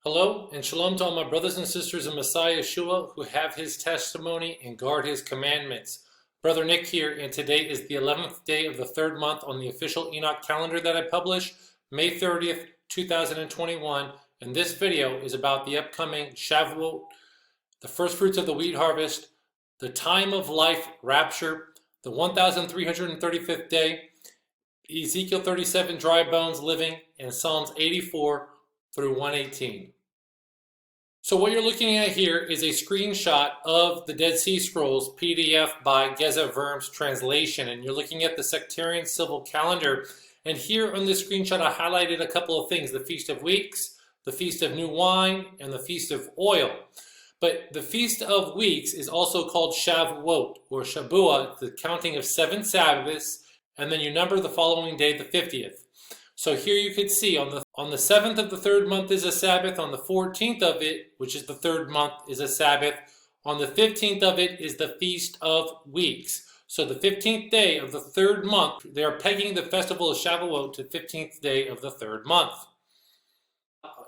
Hello and shalom to all my brothers and sisters in Messiah Yeshua who have his testimony and guard his commandments. Brother Nick here, and today is the 11th day of the third month on the official Enoch calendar that I publish, May 30th, 2021. And this video is about the upcoming Shavuot, the first fruits of the wheat harvest, the time of life rapture, the 1335th day, Ezekiel 37 dry bones living, and Psalms 84 through 118. So what you're looking at here is a screenshot of the Dead Sea Scrolls PDF by Geza Verme's translation, and you're looking at the sectarian civil calendar. And here on this screenshot I highlighted a couple of things: the Feast of Weeks, the Feast of New Wine, and the Feast of Oil. But the Feast of Weeks is also called Shavuot or Shavuot, the counting of 7 Sabbaths, and then you number the following day, the 50th. So here you could see on the 7th of the third month is a Sabbath, on the 14th of it, which is the third month, is a Sabbath, on the 15th of it is the Feast of Weeks. So the 15th day of the third month, they are pegging the festival of Shavuot to 15th day of the third month.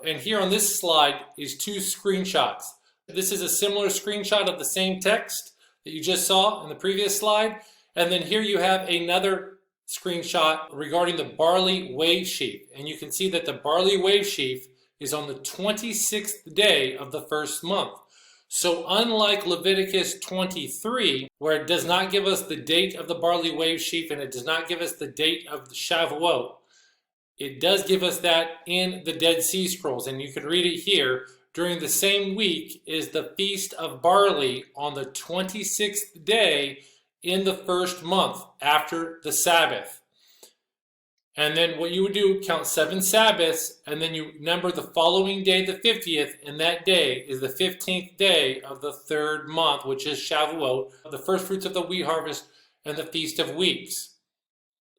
And here on this slide is 2 screenshots. This is a similar screenshot of the same text that you just saw in the previous slide. And then here you have another screenshot regarding the barley wave sheaf, and you can see that the barley wave sheaf is on the 26th day of the first month. So unlike Leviticus 23, where it does not give us the date of the barley wave sheaf and it does not give us the date of the Shavuot, it does give us that in the Dead Sea Scrolls, and you can read it here. During the same week is the Feast of Barley on the 26th day in the first month after the Sabbath. And then what you would do, count 7 Sabbaths, and then you number the following day, the 50th, and that day is the 15th day of the third month, which is Shavuot, the first fruits of the wheat harvest, and the Feast of Weeks.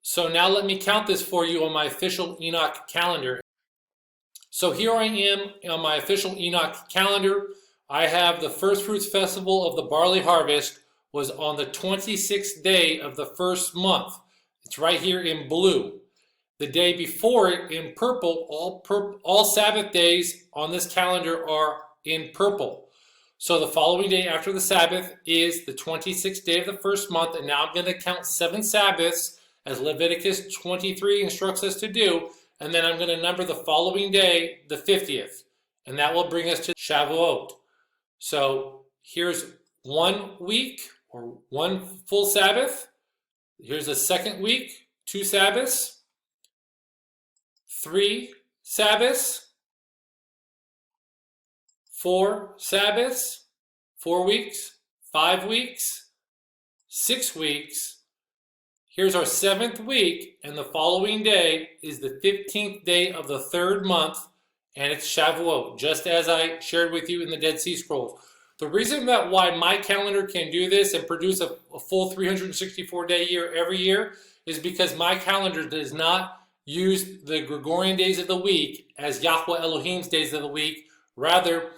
So now let me count this for you on my official Enoch calendar. So here I am on my official Enoch calendar. I have the first fruits festival of the barley harvest was on the 26th day of the first month. It's right here in blue. The day before it in purple, all Sabbath days on this calendar are in purple. So the following day after the Sabbath is the 26th day of the first month, and now I'm going to count 7 Sabbaths as Leviticus 23 instructs us to do, and then I'm going to number the following day, the 50th, and that will bring us to Shavuot. So here's 1 week, or 1 full Sabbath. Here's the second week, 2 Sabbaths, 3 Sabbaths, 4 Sabbaths, 4 weeks, 5 weeks, 6 weeks. Here's our 7th week, and the following day is the 15th day of the third month, and it's Shavuot, just as I shared with you in the Dead Sea Scrolls. The reason that why my calendar can do this and produce a full 364-day year every year is because my calendar does not use the Gregorian days of the week as Yahweh Elohim's days of the week. Rather,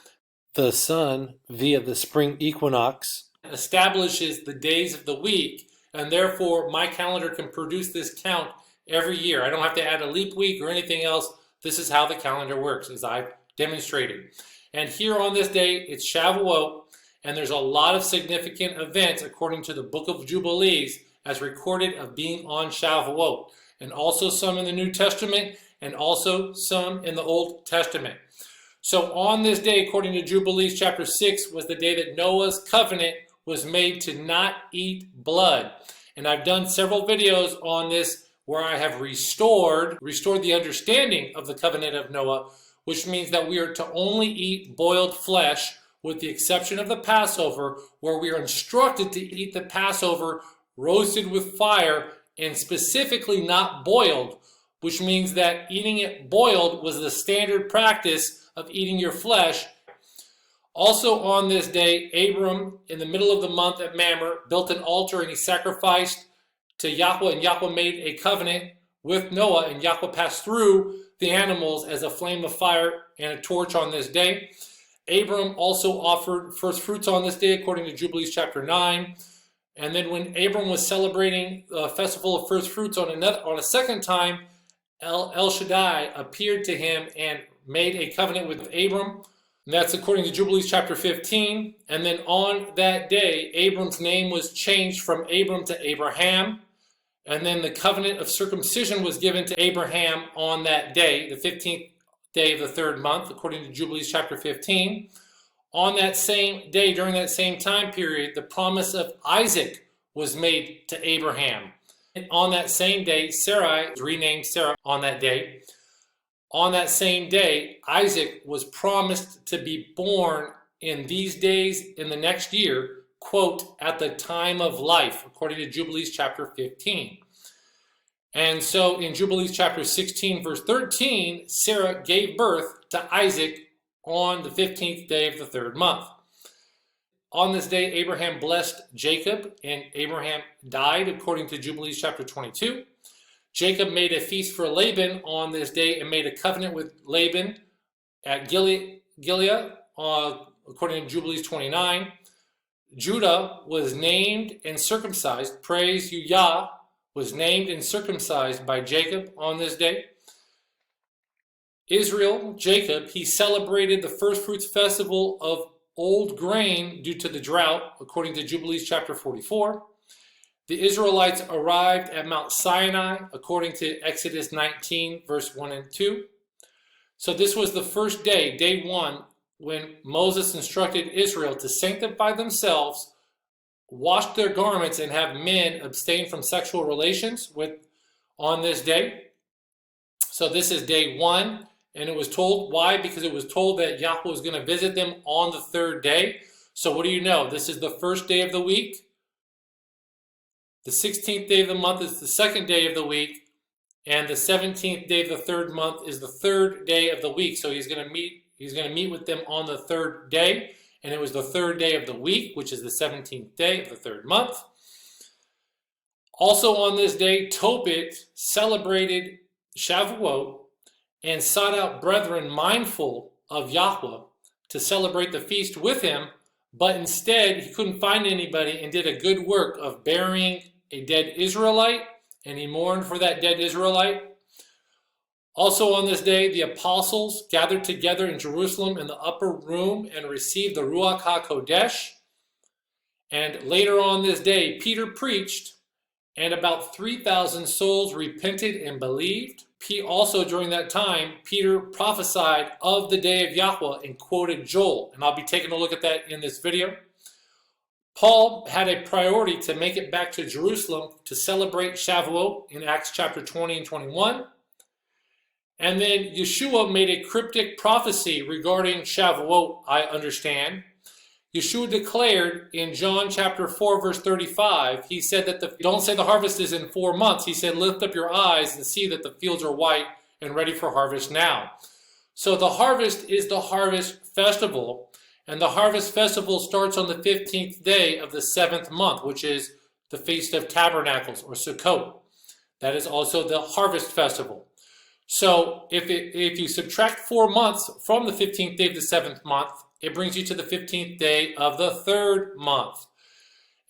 the sun, via the spring equinox, establishes the days of the week, and therefore my calendar can produce this count every year. I don't have to add a leap week or anything else. This is how the calendar works, as I've demonstrated. And here on this day, it's Shavuot, and there's a lot of significant events according to the Book of Jubilees as recorded of being on Shavuot, and also some in the New Testament and also some in the Old Testament. So on this day, according to Jubilees chapter 6, was the day that Noah's covenant was made to not eat blood. And I've done several videos on this where I have restored the understanding of the covenant of Noah, which means that we are to only eat boiled flesh with the exception of the Passover, where we are instructed to eat the Passover roasted with fire and specifically not boiled, which means that eating it boiled was the standard practice of eating your flesh. Also on this day, Abram, in the middle of the month at Mamre, built an altar and he sacrificed to Yahweh, and Yahweh made a covenant with Noah, and Yahweh passed through the animals as a flame of fire and a torch on this day. Abram also offered first fruits on this day according to Jubilees chapter 9. And then when Abram was celebrating the festival of first fruits on a second time, El Shaddai appeared to him and made a covenant with Abram. And that's according to Jubilees chapter 15. And then on that day, Abram's name was changed from Abram to Abraham. And then the covenant of circumcision was given to Abraham on that day, the 15th day of the third month, according to Jubilees chapter 15. On that same day, during that same time period, the promise of Isaac was made to Abraham. And on that same day, Sarai was renamed Sarah on that day. On that same day, Isaac was promised to be born in these days in the next year, quote, at the time of life, according to Jubilees chapter 15. And so in Jubilees chapter 16, verse 13, Sarah gave birth to Isaac on the 15th day of the third month. On this day, Abraham blessed Jacob, and Abraham died, according to Jubilees chapter 22. Jacob made a feast for Laban on this day and made a covenant with Laban at Gilead, according to Jubilees 29. Judah was named and circumcised. Praise you, Yah, was named and circumcised by Jacob on this day. Israel, Jacob, he celebrated the first fruits festival of old grain due to the drought, according to Jubilees chapter 44. The Israelites arrived at Mount Sinai, according to Exodus 19, verse 1 and 2. So this was the first day, day one, when Moses instructed Israel to sanctify themselves, wash their garments, and have men abstain from sexual relations on this day. So this is day one, and it was told, why? Because it was told that Yahweh was going to visit them on the third day. So what do you know? This is the first day of the week. The 16th day of the month is the second day of the week, and the 17th day of the third month is the third day of the week. So he's going to meet with them on the third day, and it was the third day of the week, which is the 17th day of the third month. Also on this day, Tobit celebrated Shavuot and sought out brethren mindful of Yahweh to celebrate the feast with him, but instead he couldn't find anybody and did a good work of burying a dead Israelite, and he mourned for that dead Israelite. Also on this day, the apostles gathered together in Jerusalem in the upper room and received the Ruach HaKodesh. And later on this day, Peter preached, and about 3,000 souls repented and believed. Also during that time, Peter prophesied of the day of Yahweh and quoted Joel. And I'll be taking a look at that in this video. Paul had a priority to make it back to Jerusalem to celebrate Shavuot in Acts chapter 20 and 21. And then Yeshua made a cryptic prophecy regarding Shavuot, I understand. Yeshua declared in John chapter 4, verse 35, he said that don't say the harvest is in 4 months. He said, lift up your eyes and see that the fields are white and ready for harvest now. So the harvest is the harvest festival. And the harvest festival starts on the 15th day of the 7th month, which is the Feast of Tabernacles, or Sukkot. That is also the harvest festival. So if you subtract 4 months from the 15th day of the 7th month, it brings you to the 15th day of the 3rd month.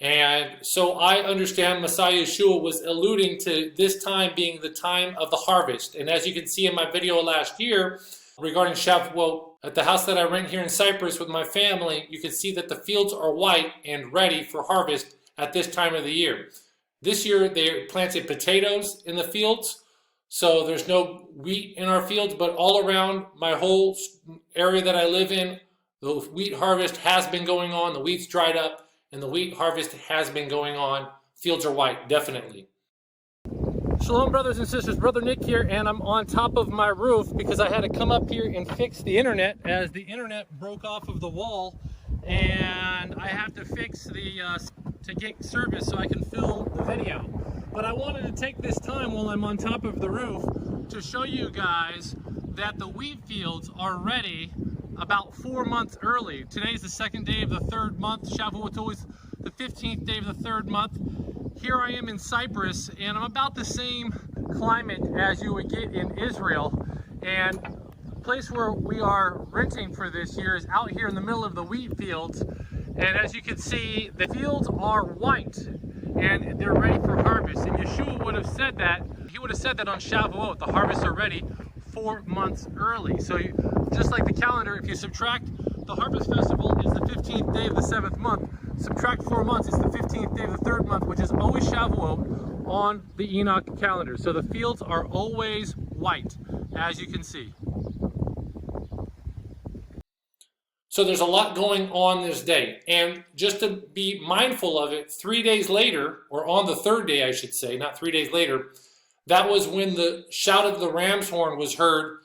And so I understand Messiah Yeshua was alluding to this time being the time of the harvest. And as you can see in my video last year regarding Shavuot, at the house that I rent here in Cyprus with my family, you can see that the fields are white and ready for harvest at this time of the year. This year they planted potatoes in the fields, so there's no wheat in our fields, but all around my whole area that I live in, the wheat harvest has been going on. The wheat's dried up, and the wheat harvest has been going on. Fields are white, definitely. Shalom, brothers and sisters. Brother Nick here, and I'm on top of my roof because I had to come up here and fix the internet as the internet broke off of the wall, and I have to fix to get service so I can film the video. But I wanted to take this time while I'm on top of the roof to show you guys that the wheat fields are ready about 4 months early. Today's the 2nd day of the 3rd month. Shavuot is always the 15th day of the 3rd month. Here I am in Cyprus, and I'm about the same climate as you would get in Israel. And the place where we are renting for this year is out here in the middle of the wheat fields. And as you can see, the fields are white and they're ready for harvest. And Yeshua would have said that, he would have said that on Shavuot, the harvests are ready 4 months early. So just like the calendar, if you subtract the harvest festival is the 15th day of the 7th month, subtract 4 months, it's the 15th day of the 3rd month, which is always Shavuot on the Enoch calendar. So the fields are always white, as you can see. So there's a lot going on this day. And just to be mindful of it, 3 days later, or on the 3rd day, I should say, not 3 days later, that was when the shout of the ram's horn was heard,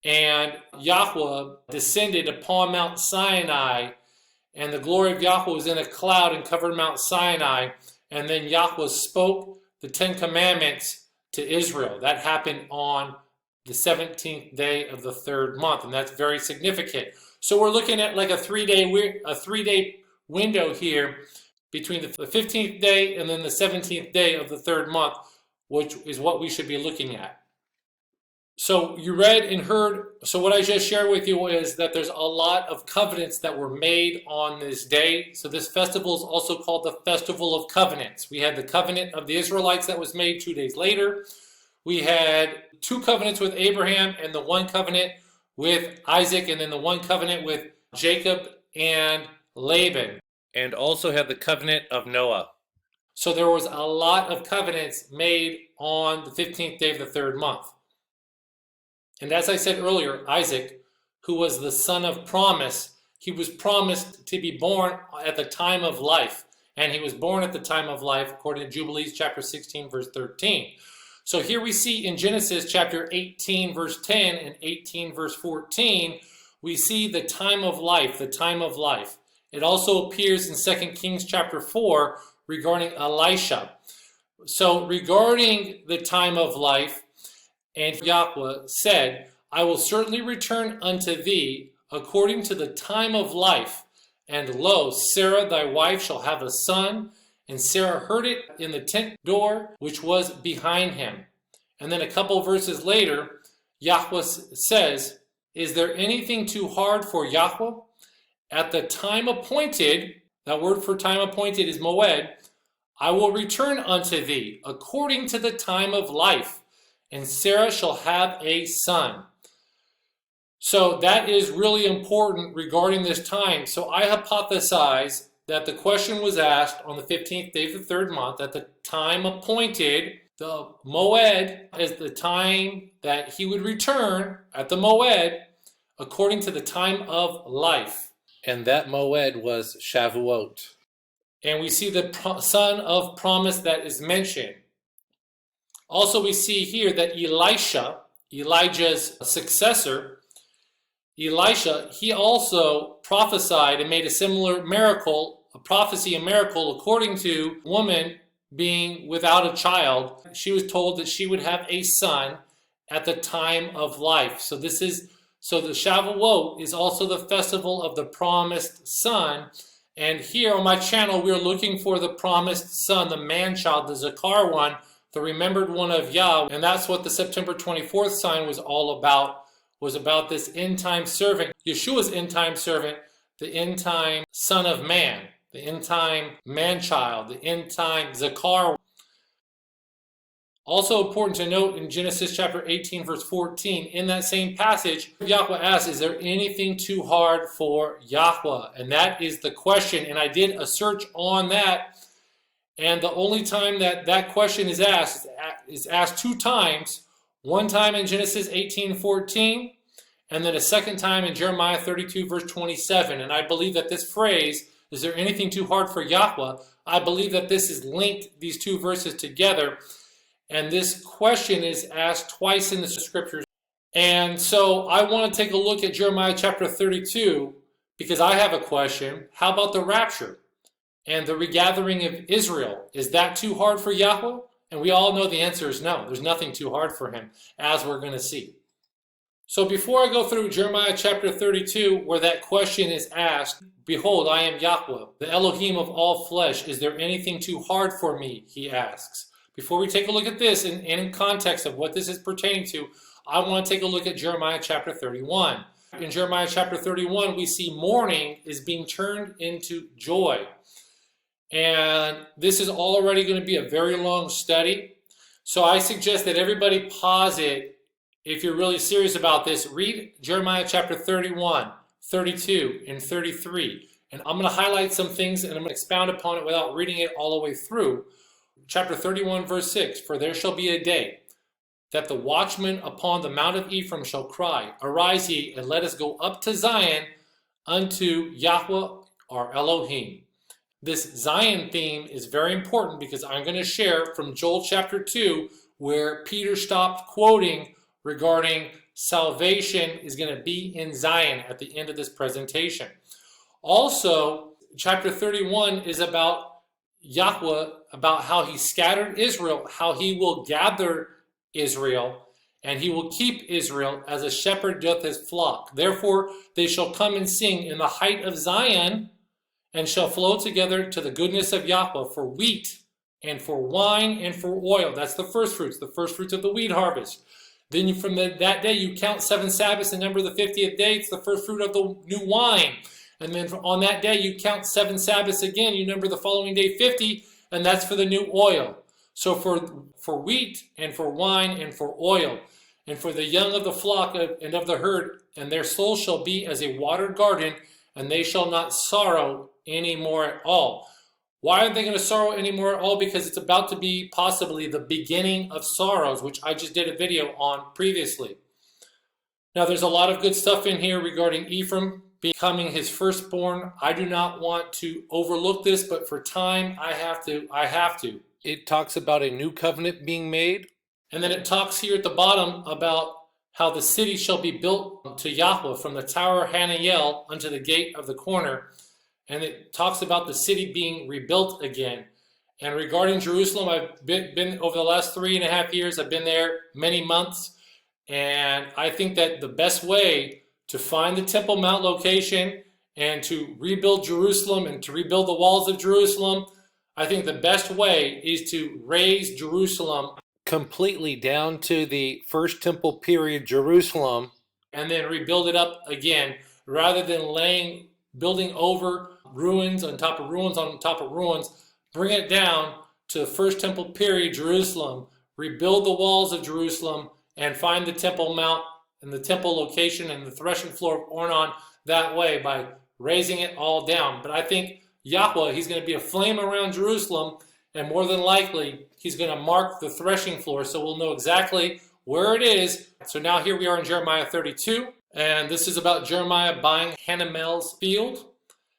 and Yahweh descended upon Mount Sinai, and the glory of Yahweh was in a cloud and covered Mount Sinai, and then Yahweh spoke the 10 Commandments to Israel. That happened on the 17th day of the 3rd month, and that's very significant. So we're looking at like a three-day window here between the 15th day and then the 17th day of the 3rd month, which is what we should be looking at. So you read and heard, so what I just shared with you is that there's a lot of covenants that were made on this day. So this festival is also called the Festival of Covenants. We had the covenant of the Israelites that was made 2 days later. We had 2 covenants with Abraham and the 1 covenant with Isaac, and then the 1 covenant with Jacob and Laban. And also have the covenant of Noah. So there was a lot of covenants made on the 15th day of the 3rd month. And as I said earlier, Isaac, who was the son of promise, he was promised to be born at the time of life. And he was born at the time of life, according to Jubilees chapter 16, verse 13. So here we see in Genesis chapter 18, verse 10 and 18, verse 14, we see the time of life, the time of life. It also appears in 2 Kings chapter 4 regarding Elisha. So regarding the time of life, and Yahweh said, I will certainly return unto thee according to the time of life. And lo, Sarah thy wife shall have a son. And Sarah heard it in the tent door, which was behind him. And then a couple verses later, Yahweh says, is there anything too hard for Yahweh? At the time appointed, that word for time appointed is moed, I will return unto thee according to the time of life. And Sarah shall have a son. So that is really important regarding this time. So I hypothesize that the question was asked on the 15th day of the 3rd month at the time appointed. The moed is the time that he would return at the moed according to the time of life. And that moed was Shavuot. And we see the son of promise that is mentioned. Also, we see here that Elisha, Elijah's successor, Elisha, he also prophesied and made a similar miracle, a prophecy, a miracle, according to a woman being without a child. She was told that she would have a son at the time of life. So the Shavuot is also the festival of the promised son. And here on my channel, we're looking for the promised son, the man-child, the Zakar one, the remembered one of Yah, and that's what the September 24th sign was all about, was about this end-time servant, Yeshua's end-time servant, the end-time son of man, the end-time man-child, the end-time Zakar. Also important to note in Genesis chapter 18, verse 14, in that same passage, Yahweh asks, is there anything too hard for Yahweh? And that is the question, and I did a search on that. And the only time that that question is asked 2 times. One time in Genesis 18:14, and then a second time in Jeremiah 32, verse 27. And I believe that this phrase, is there anything too hard for Yahweh? I believe that this is linked, these 2 verses together. And this question is asked twice in the scriptures. And so I want to take a look at Jeremiah chapter 32, because I have a question. How about the rapture and the regathering of Israel? Is that too hard for Yahweh? And we all know the answer is no. There's nothing too hard for him, as we're going to see. So before I go through Jeremiah chapter 32, where that question is asked, behold, I am Yahweh, the Elohim of all flesh. Is there anything too hard for me? He asks. Before we take a look at this, and in context of what this is pertaining to, I want to take a look at Jeremiah chapter 31. In Jeremiah chapter 31, we see mourning is being turned into joy. And this is already going to be a very long study. So I suggest that everybody pause it if you're really serious about this, read Jeremiah chapter 31, 32, and 33. And I'm going to highlight some things and I'm going to expound upon it without reading it all the way through. Chapter 31, verse 6, for there shall be a day that the watchman upon the mount of Ephraim shall cry, arise ye, and let us go up to Zion unto Yahweh our Elohim. This Zion theme is very important because I'm going to share from Joel chapter 2 where Peter stopped quoting regarding salvation is going to be in Zion at the end of this presentation. Also, chapter 31 is about Yahweh, about how he scattered Israel, how he will gather Israel, and he will keep Israel as a shepherd doth his flock. Therefore, they shall come and sing in the height of Zion, and shall flow together to the goodness of Yahweh for wheat, and for wine, and for oil. That's the first fruits of the wheat harvest. Then from that day you count 7 Sabbaths and number the 50th day. It's the first fruit of the new wine. And then on that day you count 7 Sabbaths again. You number the following day 50, and that's for the new oil. So for wheat and for wine and for oil, and for the young of the flock and of the herd, and their soul shall be as a watered garden, and they shall not sorrow any more at all. Why aren't they going to sorrow anymore at all? Because it's about to be possibly the beginning of sorrows, which I just did a video on previously. Now, there's a lot of good stuff in here regarding Ephraim becoming his firstborn. I do not want to overlook this, but for time, I have to. It talks about a new covenant being made. And then it talks here at the bottom about how the city shall be built to Yahweh from the tower Hananiel unto the gate of the corner. And it talks about the city being rebuilt again. And regarding Jerusalem, I've been over the last 3.5 years, I've been there many months. And I think that the best way to find the Temple Mount location and to rebuild Jerusalem and to rebuild the walls of Jerusalem, I think the best way is to raise Jerusalem completely down to the first temple period Jerusalem and then rebuild it up again rather than building over ruins on top of ruins on top of ruins. Bring it down to the first temple period Jerusalem, rebuild the walls of Jerusalem, and find the Temple Mount and the temple location and the threshing floor of Ornan that way by raising it all down. But I think Yahweh, he's going to be a flame around Jerusalem, and more than likely, he's going to mark the threshing floor so we'll know exactly where it is. So now here we are in Jeremiah 32, and this is about Jeremiah buying Hananiel's field.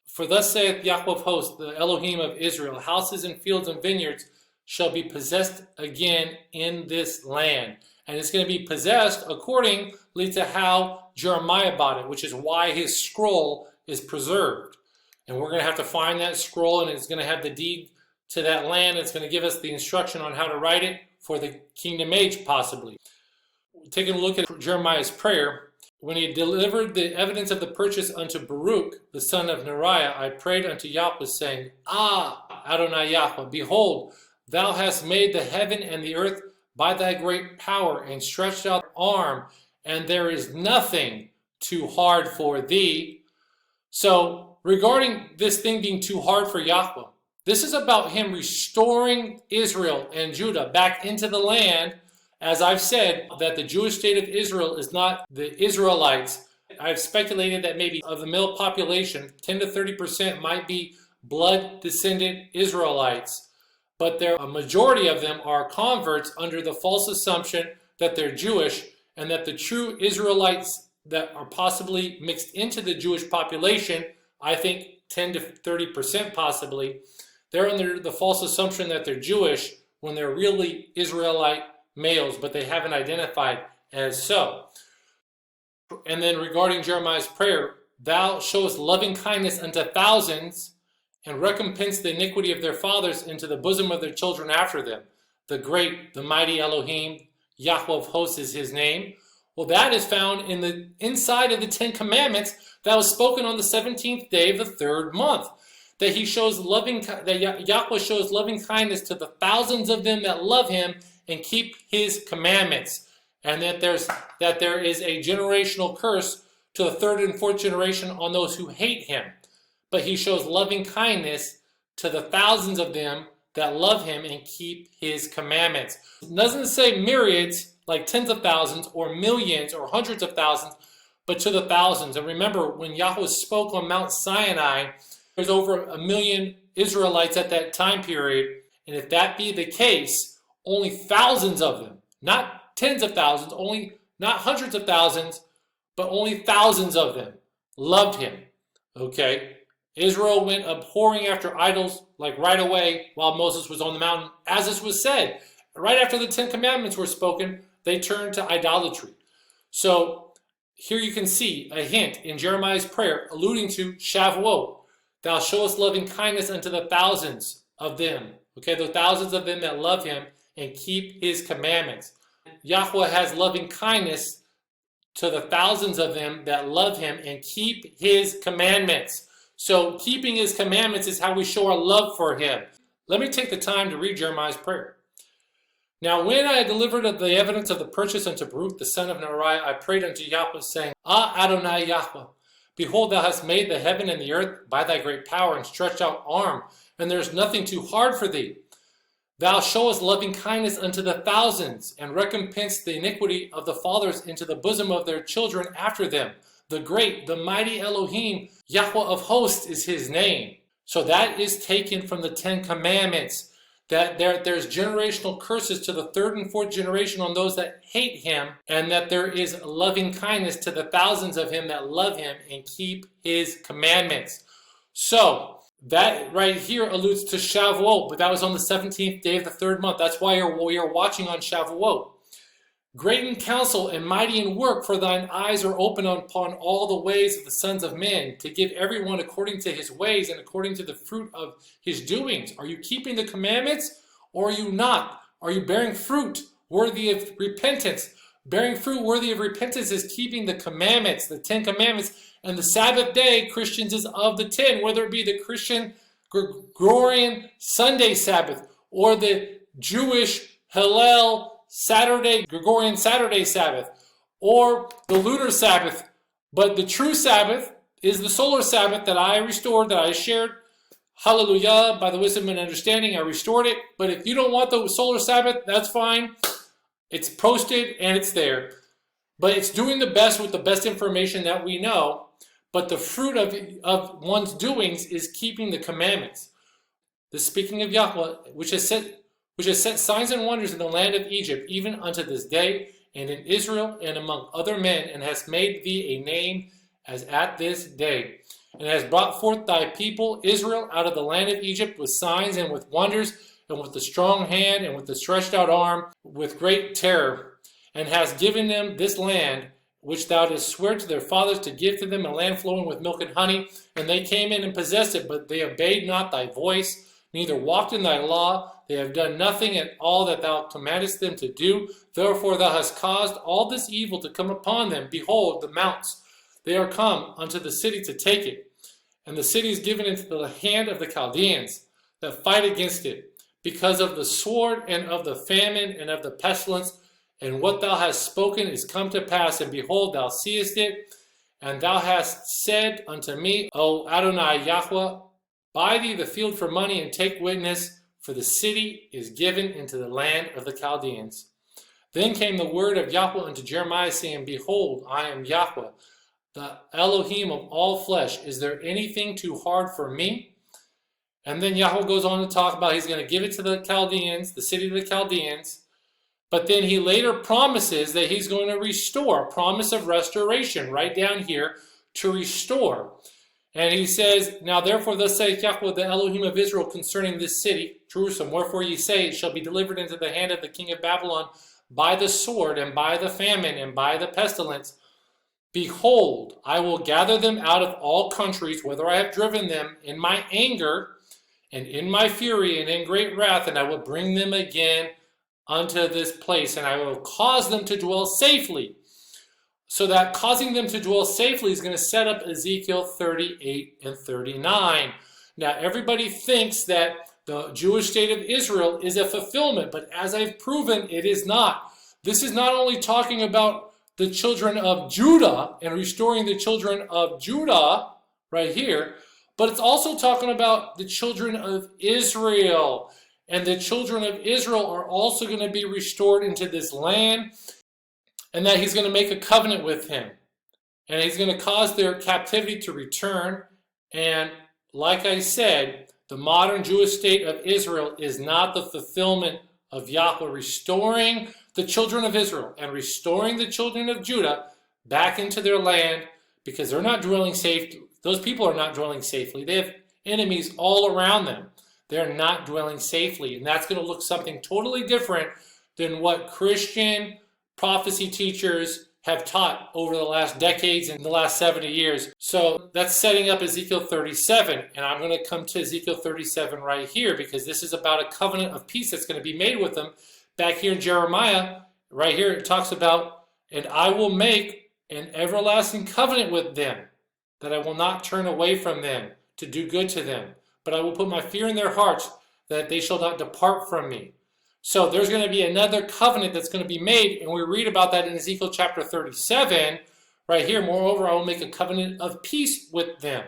For thus saith Yahweh of hosts, the Elohim of Israel, houses and fields and vineyards shall be possessed again in this land. And it's going to be possessed accordingly to how Jeremiah bought it, which is why his scroll is preserved. And we're going to have to find that scroll, and it's going to have the deed to that land. It's going to give us the instruction on how to write it for the kingdom age, possibly. Taking a look at Jeremiah's prayer, when he delivered the evidence of the purchase unto Baruch, the son of Neriah, I prayed unto Yahweh, saying, Ah, Adonai Yahweh, behold, thou hast made the heaven and the earth by thy great power, and stretched out thy arm, and there is nothing too hard for thee. So, regarding this thing being too hard for Yahweh, this is about him restoring Israel and Judah back into the land. As I've said, that the Jewish state of Israel is not the Israelites. I've speculated that maybe of the male population, 10 to 30% might be blood-descendant Israelites. But a majority of them are converts under the false assumption that they're Jewish, and that the true Israelites that are possibly mixed into the Jewish population, I think 10 to 30% possibly, they're under the false assumption that they're Jewish when they're really Israelite males, but they haven't identified as so. And then regarding Jeremiah's prayer, thou showest loving kindness unto thousands, and recompense the iniquity of their fathers into the bosom of their children after them. The great, the mighty Elohim, Yahweh of hosts is his name. Well, that is found in the inside of the 10 Commandments that was spoken on the 17th day of the 3rd month. That Yahweh shows loving kindness to the thousands of them that love him and keep his commandments. And that there is a generational curse to the 3rd and 4th generation on those who hate him. But he shows loving kindness to the thousands of them that love him and keep his commandments. It doesn't say myriads, like tens of thousands or millions or hundreds of thousands, but to the thousands. And remember, when Yahweh spoke on Mount Sinai, there's over 1 million Israelites at that time period. And if that be the case, only thousands of them, not tens of thousands, not hundreds of thousands, but only thousands of them loved him. Okay? Israel went abhorring after idols like right away while Moses was on the mountain, as this was said. Right after the 10 Commandments were spoken, they turned to idolatry. So here you can see a hint in Jeremiah's prayer alluding to Shavuot. Thou showest loving kindness unto the thousands of them. Okay, the thousands of them that love him and keep his commandments. Yahweh has loving kindness to the thousands of them that love him and keep his commandments. So keeping his commandments is how we show our love for him. Let me take the time to read Jeremiah's prayer. Now when I had delivered the evidence of the purchase unto Baruch the son of Neriah, I prayed unto Yahweh, saying, Ah, Adonai Yahweh, behold, thou hast made the heaven and the earth by thy great power and stretched out arm, and there is nothing too hard for thee. Thou showest loving kindness unto the thousands, and recompense the iniquity of the fathers into the bosom of their children after them. The great, the mighty Elohim, Yahweh of hosts is his name. So that is taken from the 10 Commandments, that there's generational curses to the 3rd and 4th generation on those that hate him, and that there is loving kindness to the thousands of him that love him and keep his commandments. So that right here alludes to Shavuot, but that was on the 17th day of the 3rd month. That's why we are watching on Shavuot. Great in counsel and mighty in work, for thine eyes are open upon all the ways of the sons of men, to give everyone according to his ways and according to the fruit of his doings. Are you keeping the commandments or are you not? Are you bearing fruit worthy of repentance? Bearing fruit worthy of repentance is keeping the commandments, the 10 Commandments. And the Sabbath day, Christians, is of the 10, whether it be the Christian Gregorian Sunday Sabbath or the Jewish Hillel Gregorian Saturday Sabbath, or the lunar Sabbath. But the true Sabbath is the solar Sabbath that I restored, that I shared. Hallelujah, by the wisdom and understanding, I restored it. But if you don't want the solar Sabbath, that's fine. It's posted and it's there. But it's doing the best with the best information that we know. But the fruit of one's doings is keeping the commandments. The speaking of Yahweh, which has set signs and wonders in the land of Egypt, even unto this day, and in Israel, and among other men, and has made thee a name as at this day, and has brought forth thy people Israel out of the land of Egypt with signs and with wonders, and with the strong hand, and with the stretched out arm, with great terror, and has given them this land, which thou didst swear to their fathers to give to them, a land flowing with milk and honey. And they came in and possessed it, but they obeyed not thy voice, neither walked in thy law. They have done nothing at all that thou commandest them to do. Therefore thou hast caused all this evil to come upon them. Behold, the mounts, they are come unto the city to take it. And the city is given into the hand of the Chaldeans that fight against it, because of the sword and of the famine and of the pestilence. And what thou hast spoken is come to pass, and behold, thou seest it. And thou hast said unto me, O Adonai Yahweh, buy thee the field for money, and take witness, for the city is given into the land of the Chaldeans. Then came the word of Yahweh unto Jeremiah, saying, Behold, I am Yahweh, the Elohim of all flesh. Is there anything too hard for me? And then Yahweh goes on to talk about he's going to give it to the Chaldeans, the city of the Chaldeans. But then he later promises that he's going to restore, a promise of restoration, right down here, to restore. And he says, Now therefore thus saith Yahweh, the Elohim of Israel, concerning this city, Jerusalem, wherefore ye say, it shall be delivered into the hand of the king of Babylon by the sword, and by the famine, and by the pestilence. Behold, I will gather them out of all countries, whither I have driven them, in my anger, and in my fury, and in great wrath, and I will bring them again unto this place, and I will cause them to dwell safely. So that causing them to dwell safely is going to set up Ezekiel 38 and 39. Now, everybody thinks that the Jewish state of Israel is a fulfillment, but as I've proven, it is not. This is not only talking about the children of Judah and restoring the children of Judah right here, but it's also talking about the children of Israel. And the children of Israel are also going to be restored into this land. and that he's going to make a covenant with him. And he's going to cause their captivity to return. And like I said, the modern Jewish state of Israel is not the fulfillment of Yahweh restoring the children of Israel and restoring the children of Judah back into their land, because they're not dwelling safe. Those people are not dwelling safely. They have enemies all around them. They're not dwelling safely. And that's going to look something totally different than what Christian prophecy teachers have taught over the last decades and the last 70 years. So that's setting up Ezekiel 37. And I'm going to come to Ezekiel 37 right here, because this is about a covenant of peace that's going to be made with them. Back here in Jeremiah, right here, it talks about, and I will make an everlasting covenant with them, that I will not turn away from them to do good to them, but I will put my fear in their hearts, that they shall not depart from me. So there's going to be another covenant that's going to be made, and we read about that in Ezekiel chapter 37, right here. Moreover, I will make a covenant of peace with them.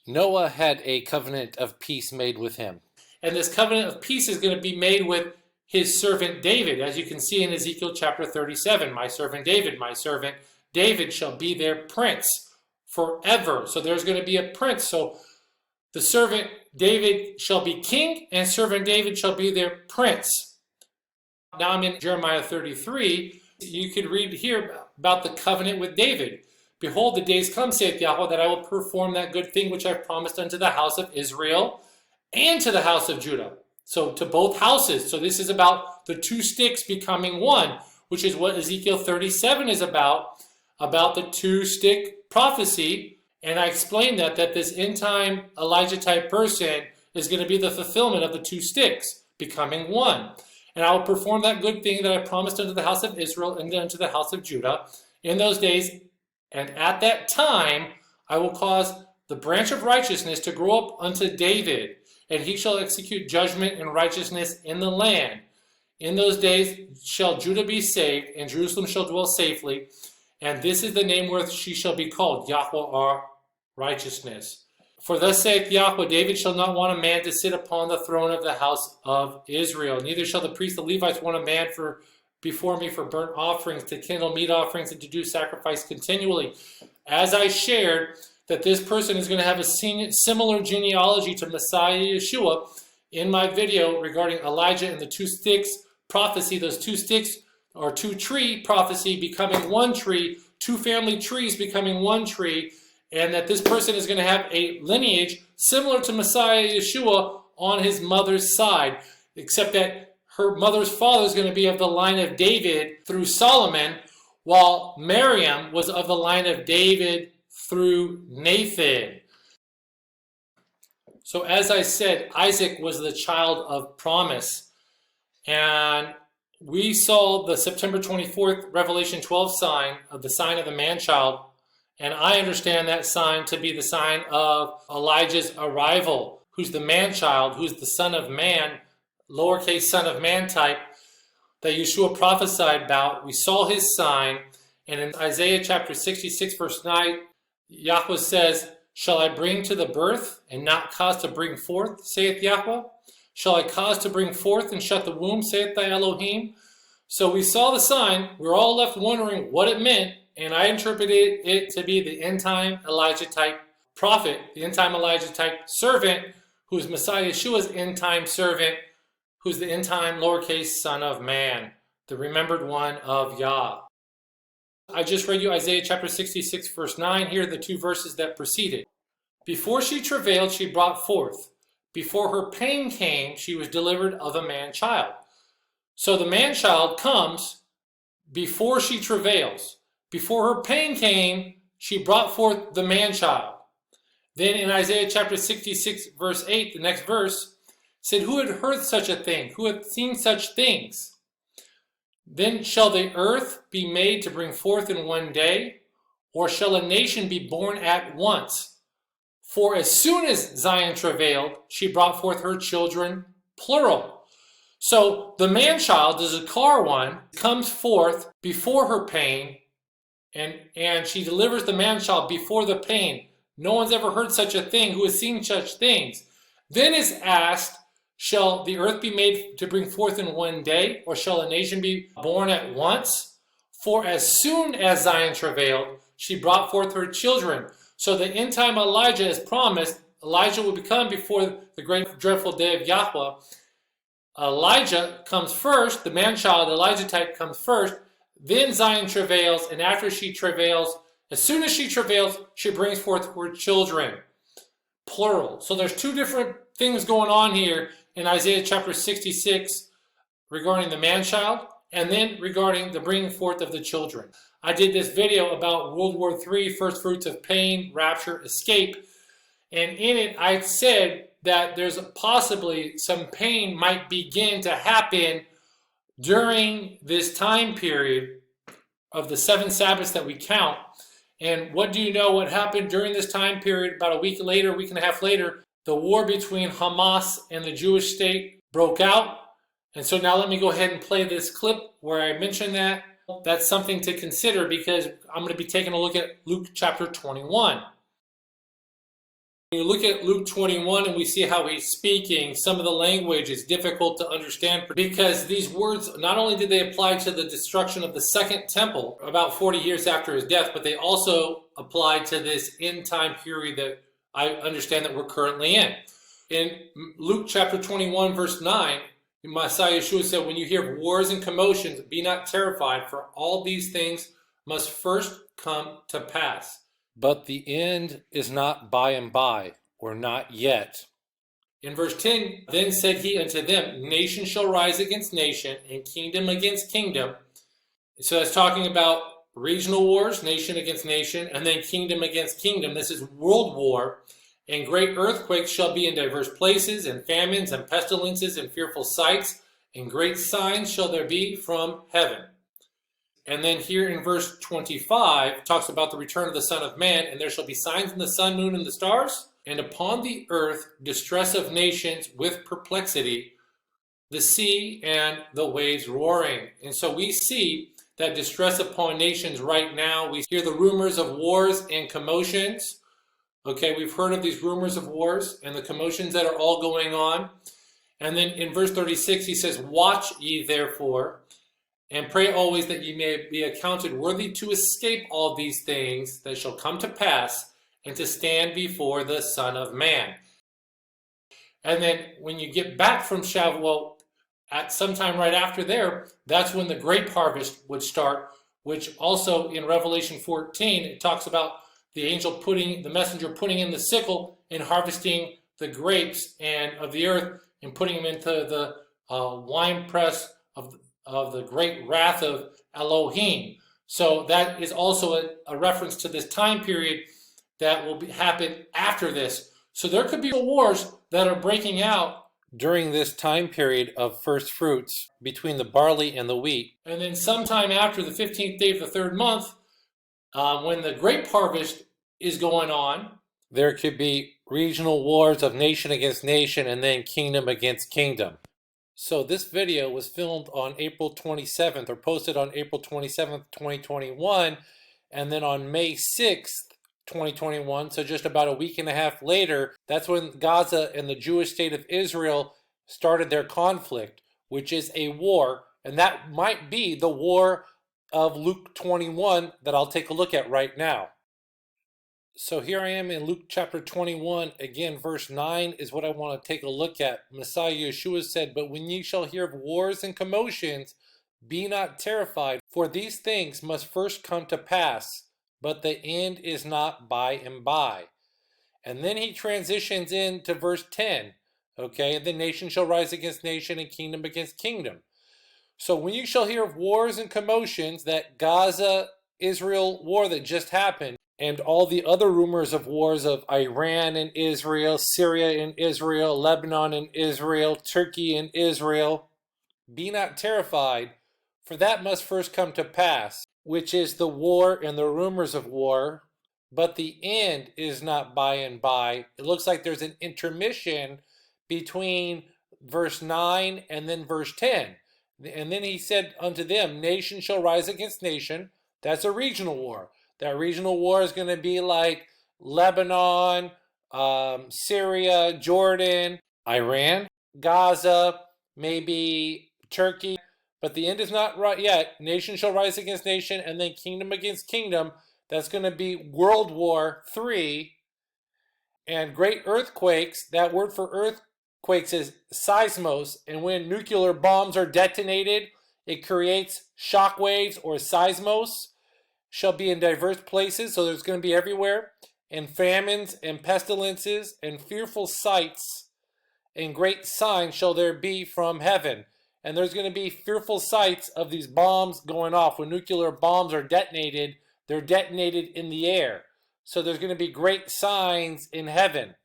Noah had a covenant of peace made with him. And this covenant of peace is going to be made with his servant David, as you can see in Ezekiel chapter 37. My servant David shall be their prince forever. So there's going to be a prince. So the servant David shall be king, and servant David shall be their prince. Now I'm in Jeremiah 33. You could read here about the covenant with David. Behold, the days come, saith Yahweh, that I will perform that good thing which I promised unto the house of Israel and to the house of Judah. So to both houses. So this is about the two sticks becoming one, which is what Ezekiel 37 is about the two-stick prophecy. And I explained that this end-time Elijah-type person is going to be the fulfillment of the two sticks becoming one. And I will perform that good thing that I promised unto the house of Israel and unto the house of Judah in those days. And at that time, I will cause the branch of righteousness to grow up unto David, and he shall execute judgment and righteousness in the land. In those days shall Judah be saved, and Jerusalem shall dwell safely. And this is the name wherewith she shall be called, Yahweh our righteousness. For thus saith Yahweh, David shall not want a man to sit upon the throne of the house of Israel. Neither shall the priests, the Levites, want a man before me for burnt offerings, to kindle meat offerings, and to do sacrifice continually. As I shared, that this person is going to have a similar genealogy to Messiah Yeshua in my video regarding Elijah and the two sticks prophecy. Those two sticks or two tree prophecy becoming one tree, two family trees becoming one tree, and that this person is going to have a lineage similar to Messiah Yeshua on his mother's side, except that her mother's father is going to be of the line of David through Solomon, while Miriam was of the line of David through Nathan. So as I said, Isaac was the child of promise. And we saw the September 24th Revelation 12 sign of the sign of the man-child. And I understand that sign to be the sign of Elijah's arrival, who's the man-child, who's the son of man, lowercase son of man type, that Yeshua prophesied about. We saw his sign. And in Isaiah chapter 66, verse 9, Yahweh says, shall I bring to the birth and not cause to bring forth, saith Yahweh? Shall I cause to bring forth and shut the womb, saith thy Elohim? So we saw the sign. We're all left wondering what it meant. And I interpreted it to be the end-time Elijah-type prophet, the end-time Elijah-type servant, who's Messiah Yeshua's end-time servant, who's the end-time lowercase son of man, the remembered one of Yah. I just read you Isaiah chapter 66, verse 9. Here are the two verses that preceded. Before she travailed, she brought forth. Before her pain came, she was delivered of a man-child. So the man-child comes before she travails. Before her pain came, she brought forth the man-child. Then in Isaiah chapter 66, verse 8, the next verse, said, who had heard such a thing? Who had seen such things? Then shall the earth be made to bring forth in one day? Or shall a nation be born at once? For as soon as Zion travailed, she brought forth her children, plural. So the man-child, the Zakar one, comes forth before her pain, and she delivers the man-child before the pain. No one's ever heard such a thing. Who has seen such things? Then is asked, shall the earth be made to bring forth in one day, or shall a nation be born at once? For as soon as Zion travailed, she brought forth her children. So the end time Elijah is promised. Elijah will become before the great dreadful day of Yahweh. Elijah comes first, the man-child Elijah type comes first, then Zion travails, and after she travails, as soon as she travails, she brings forth her children. Plural. So there's two different things going on here in Isaiah chapter 66 regarding the man-child, and then regarding the bringing forth of the children. I did this video about World War III, first fruits of pain, rapture, escape, and in it I said that there's possibly some pain might begin to happen during this time period of the 7 Sabbaths that we count. And what do you know what happened during this time period? About a week later, week and a half later, the war between Hamas and the Jewish state broke out. And so now let me go ahead and play this clip where I mentioned that. That's something to consider because I'm going to be taking a look at Luke chapter 21. When you look at Luke 21 and we see how he's speaking, some of the language is difficult to understand because these words, not only did they apply to the destruction of the second temple about 40 years after his death, but they also apply to this end time period that I understand that we're currently in. In Luke chapter 21 verse 9, Messiah Yeshua said, when you hear wars and commotions, be not terrified, for all these things must first come to pass. But the end is not by and by, or not yet. In verse 10, then said he unto them, nation shall rise against nation, and kingdom against kingdom. So that's talking about regional wars, nation against nation, and then kingdom against kingdom. This is world war. And great earthquakes shall be in diverse places, and famines, and pestilences, and fearful sights, and great signs shall there be from heaven. And then here in verse 25, talks about the return of the Son of Man, and there shall be signs in the sun, moon, and the stars, and upon the earth distress of nations with perplexity, the sea and the waves roaring. And so we see that distress upon nations right now. We hear the rumors of wars and commotions. Okay, we've heard of these rumors of wars and the commotions that are all going on. And then in verse 36, he says, watch ye therefore, and pray always that ye may be accounted worthy to escape all these things that shall come to pass, and to stand before the Son of Man. And then when you get back from Shavuot, at some time right after there, that's when the grape harvest would start, which also in Revelation 14, it talks about the messenger putting in the sickle and harvesting the grapes and of the earth and putting them into the wine press of the great wrath of Elohim. So that is also a reference to this time period that will happen after this. So there could be wars that are breaking out during this time period of first fruits between the barley and the wheat. And then sometime after the 15th day of the third month, when the grape harvest is going on, there could be regional wars of nation against nation and then kingdom against kingdom. So this video was filmed on April 27th or posted on April 27th, 2021. And then on May 6th, 2021, so just about a week and a half later, that's when Gaza and the Jewish state of Israel started their conflict, which is a war. And that might be the war of Luke 21 that I'll take a look at right now. So here I am in Luke chapter 21. Again, verse 9 is what I want to take a look at. Messiah Yeshua said, but when ye shall hear of wars and commotions, be not terrified, for these things must first come to pass, but the end is not by and by. And then he transitions into verse 10. Okay, and the nation shall rise against nation and kingdom against kingdom. So when you shall hear of wars and commotions, that Gaza-Israel war that just happened, and all the other rumors of wars of Iran and Israel, Syria and Israel, Lebanon and Israel, Turkey and Israel, be not terrified, for that must first come to pass, which is the war and the rumors of war, but the end is not by and by. It looks like there's an intermission between verse 9 and then verse 10. And then he said unto them, nation shall rise against nation. That's a regional war. That regional war is going to be like Lebanon, Syria, Jordan, Iran, Gaza, maybe Turkey. but the end is not right yet. Nation shall rise against nation, and then kingdom against kingdom. That's going to be World War III. And great earthquakes, that word for earthquakes is seismos, and when nuclear bombs are detonated, it creates shock waves, or seismos, shall be in diverse places, so there's going to be everywhere, and famines and pestilences and fearful sights and great signs shall there be from heaven. And there's going to be fearful sights of these bombs going off. When nuclear bombs are detonated, they're detonated in the air. So there's going to be great signs in heaven.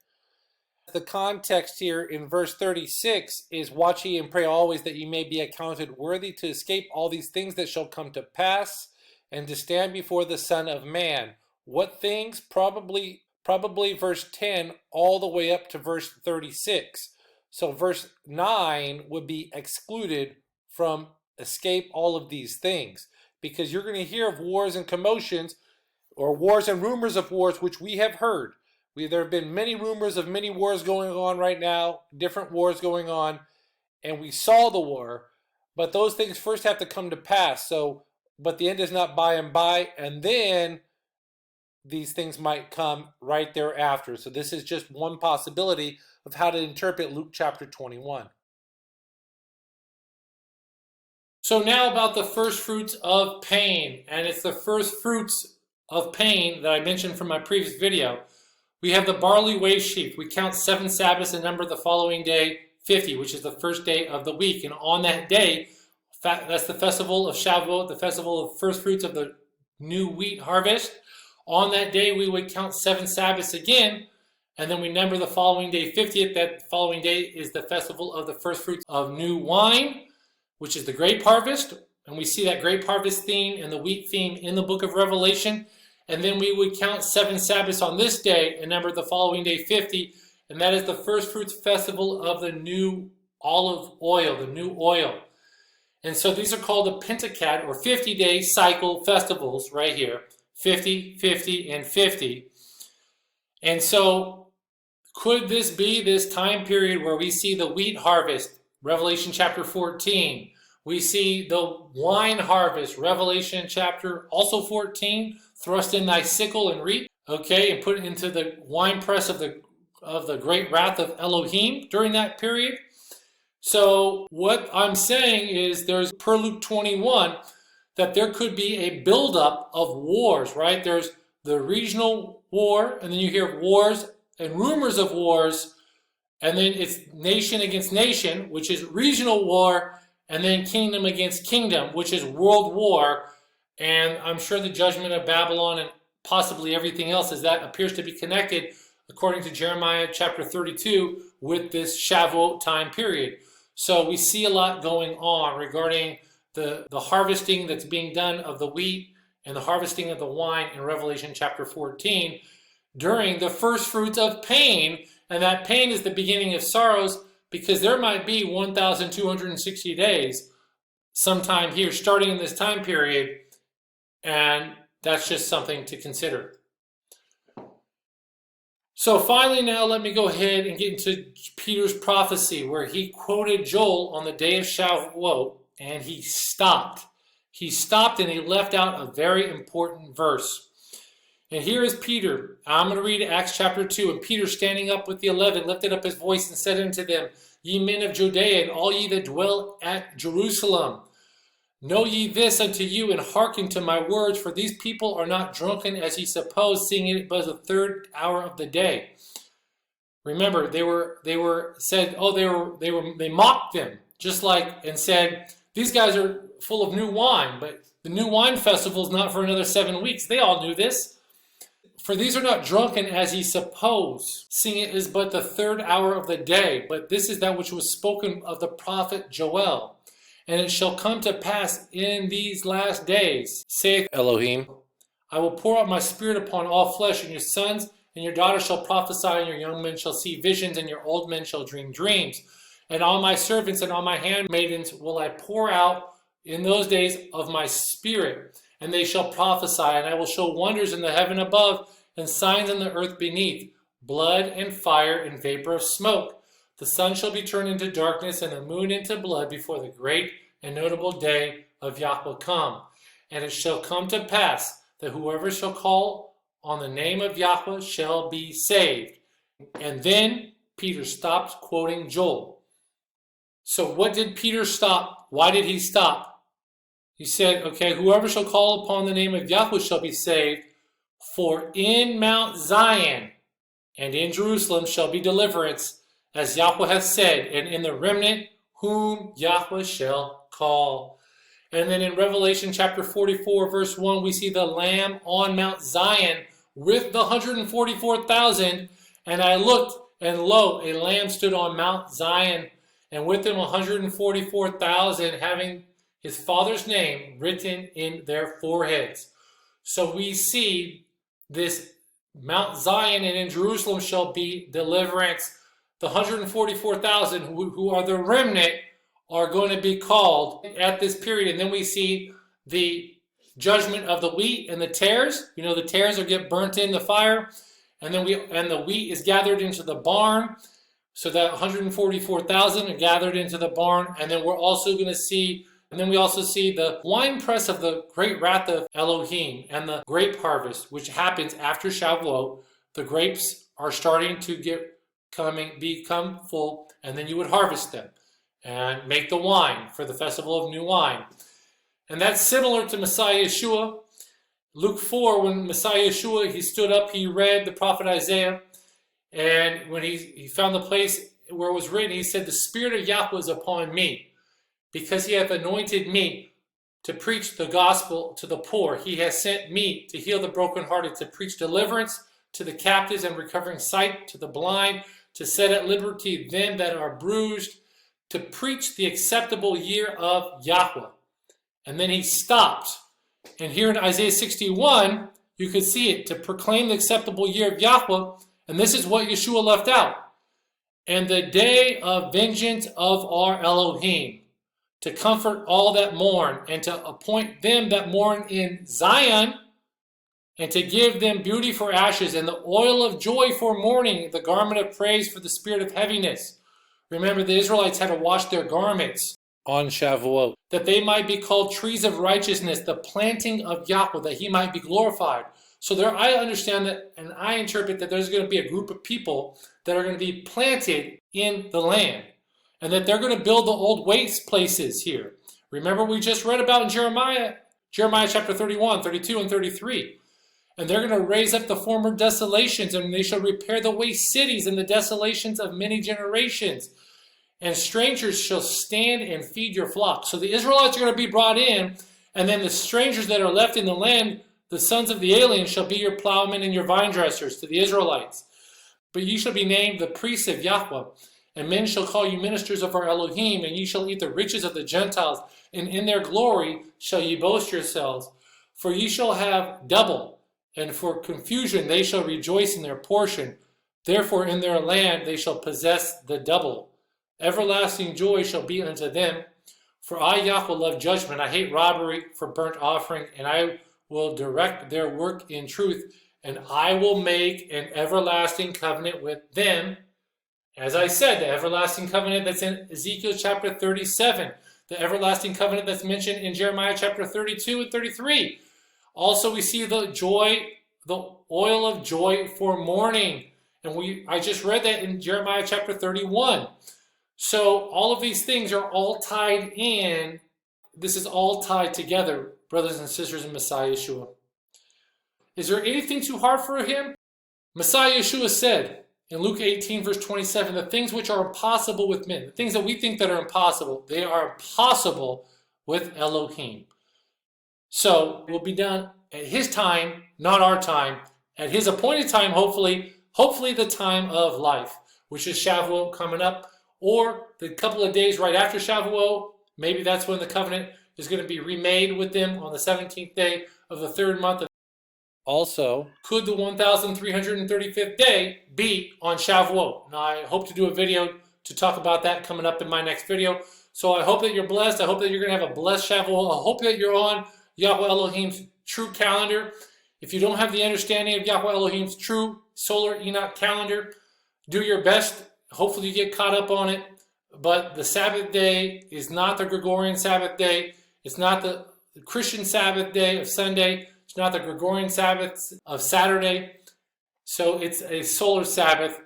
The context here in verse 36 is, watch ye and pray always that ye may be accounted worthy to escape all these things that shall come to pass and to stand before the Son of Man. What things? Probably verse 10 all the way up to verse 36. So verse 9 would be excluded from escape all of these things, because you're going to hear of wars and commotions, or wars and rumors of wars, which we have heard. There have been many rumors of many wars going on right now, different wars going on, and we saw the war, but those things first have to come to pass. So, but the end is not by and by, and then these things might come right thereafter. So this is just one possibility of how to interpret Luke chapter 21. So now about the first fruits of pain, and it's the first fruits of pain that I mentioned from my previous video. We have the barley wave sheaf. We count 7 Sabbaths and number the following day 50, which is the first day of the week. And on that day, that's the festival of Shavuot, the festival of first fruits of the new wheat harvest. On that day, we would count 7 Sabbaths again, and then we number the following day 50th. That following day is the festival of the first fruits of new wine, which is the grape harvest. And we see that grape harvest theme and the wheat theme in the book of Revelation. And then we would count 7 Sabbaths on this day and number the following day 50. And that is the first fruits festival of the new olive oil, the new oil. And so these are called the Pentacat, or 50-day cycle festivals right here. 50, 50, and 50. And so could this be this time period where we see the wheat harvest, Revelation chapter 14? We see the wine harvest, Revelation chapter also 14. Thrust in thy sickle and reap, okay, and put it into the winepress of the great wrath of Elohim during that period. So what I'm saying is, there's, per Luke 21, that there could be a buildup of wars, right? There's the regional war, and then you hear wars and rumors of wars, and then it's nation against nation, which is regional war, and then kingdom against kingdom, which is world war. And I'm sure the judgment of Babylon and possibly everything else, as that appears to be connected, according to Jeremiah chapter 32, with this Shavuot time period. So we see a lot going on regarding the harvesting that's being done of the wheat and the harvesting of the wine in Revelation chapter 14 during the first fruits of pain. And that pain is the beginning of sorrows, because there might be 1,260 days sometime here starting in this time period. And that's just something to consider. So finally, now let me go ahead and get into Peter's prophecy, where he quoted Joel on the day of Shavuot, and he stopped. He stopped and he left out a very important verse. And here is Peter. I'm going to read Acts chapter 2. And Peter, standing up with the 11, lifted up his voice and said unto them, Ye men of Judea, and all ye that dwell at Jerusalem, know ye this unto you, and hearken to my words, for these people are not drunken as ye suppose, seeing it was the 3rd hour of the day. Remember, they mocked them, just like, and said, these guys are full of new wine, but the new wine festival is not for another 7 weeks. They all knew this. For these are not drunken as ye suppose, seeing it is but the 3rd hour of the day, but this is that which was spoken of the prophet Joel. And it shall come to pass in these last days, saith Elohim, I will pour out my spirit upon all flesh, and your sons and your daughters shall prophesy, and your young men shall see visions, and your old men shall dream dreams. And on my servants and on my handmaidens will I pour out in those days of my spirit, and they shall prophesy, and I will show wonders in the heaven above, and signs in the earth beneath, blood and fire and vapor of smoke. The sun shall be turned into darkness, and the moon into blood before the great and notable day of Yahweh come. And it shall come to pass that whoever shall call on the name of Yahweh shall be saved. And then Peter stopped quoting Joel. So what did Peter stop? Why did he stop? He said, okay, whoever shall call upon the name of Yahweh shall be saved. For in Mount Zion and in Jerusalem shall be deliverance, as Yahweh hath said, and in the remnant whom Yahweh shall call. And then in Revelation chapter 44, verse 1, we see the Lamb on Mount Zion with the 144,000. And I looked, and lo, a Lamb stood on Mount Zion, and with him 144,000, having his Father's name written in their foreheads. So we see this Mount Zion and in Jerusalem shall be deliverance. The 144,000 who are the remnant are going to be called at this period. And then we see the judgment of the wheat and the tares. You know, the tares will get burnt in the fire. And then the wheat is gathered into the barn. So that 144,000 are gathered into the barn. And then we're also going to see, and then we also see the winepress of the great wrath of Elohim and the grape harvest, which happens after Shavuot. The grapes are starting to become full, and then you would harvest them and make the wine for the festival of new wine. And that's similar to Messiah Yeshua. Luke 4, when Messiah Yeshua, he stood up, he read the prophet Isaiah, and when he found the place where it was written, he said, the Spirit of Yahweh is upon me, because he hath anointed me to preach the gospel to the poor. He has sent me to heal the brokenhearted, to preach deliverance to the captives and recovering sight to the blind, to set at liberty them that are bruised, to preach the acceptable year of Yahweh. And then he stopped. And here in Isaiah 61, you could see it, to proclaim the acceptable year of Yahweh. And this is what Yeshua left out. And the day of vengeance of our Elohim, to comfort all that mourn, and to appoint them that mourn in Zion, and to give them beauty for ashes, and the oil of joy for mourning, the garment of praise for the spirit of heaviness. Remember, the Israelites had to wash their garments on Shavuot, that they might be called trees of righteousness, the planting of Yahweh, that he might be glorified. So there, I understand that, and I interpret that there's going to be a group of people that are going to be planted in the land, and that they're going to build the old waste places here. Remember, we just read about in Jeremiah chapter 31, 32, and 33. And they're going to raise up the former desolations, and they shall repair the waste cities and the desolations of many generations. And strangers shall stand and feed your flock. So the Israelites are going to be brought in, and then the strangers that are left in the land, the sons of the aliens, shall be your plowmen and your vine dressers to the Israelites. But ye shall be named the priests of Yahweh, and men shall call you ministers of our Elohim, and ye shall eat the riches of the Gentiles, and in their glory shall ye boast yourselves. For ye shall have double, and for confusion they shall rejoice in their portion. Therefore in their land they shall possess the double. Everlasting joy shall be unto them. For I, Yahweh, love judgment. I hate robbery for burnt offering, and I will direct their work in truth, and I will make an everlasting covenant with them. As I said, the everlasting covenant that's in Ezekiel chapter 37, the everlasting covenant that's mentioned in Jeremiah chapter 32 and 33. Also, we see the joy, the oil of joy for mourning. And I just read that in Jeremiah chapter 31. So all of these things are all tied in. This is all tied together, brothers and sisters in Messiah Yeshua. Is there anything too hard for him? Messiah Yeshua said in Luke 18, verse 27, the things which are impossible with men, the things that we think that are impossible, they are possible with Elohim. So it will be done at his time, not our time, at his appointed time, hopefully the time of life, which is Shavuot coming up, or the couple of days right after Shavuot. Maybe that's when the covenant is going to be remade with them on the 17th day of the third month. Also, could the 1,335th day be on Shavuot? Now, I hope to do a video to talk about that coming up in my next video. So I hope that you're blessed. I hope that you're going to have a blessed Shavuot. I hope that you're on Yahweh Elohim's true calendar. If you don't have the understanding of Yahweh Elohim's true solar Enoch calendar, do your best. Hopefully you get caught up on it. But the Sabbath day is not the Gregorian Sabbath day. It's not the Christian Sabbath day of Sunday. It's not the Gregorian Sabbath of Saturday. So it's a solar Sabbath.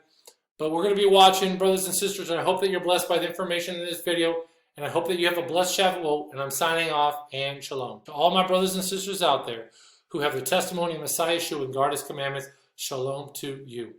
But we're going to be watching, brothers and sisters, and I hope that you're blessed by the information in this video. And I hope that you have a blessed Shavuot. And I'm signing off, and shalom. To all my brothers and sisters out there who have the testimony of Messiah Yeshua and guard his commandments, shalom to you.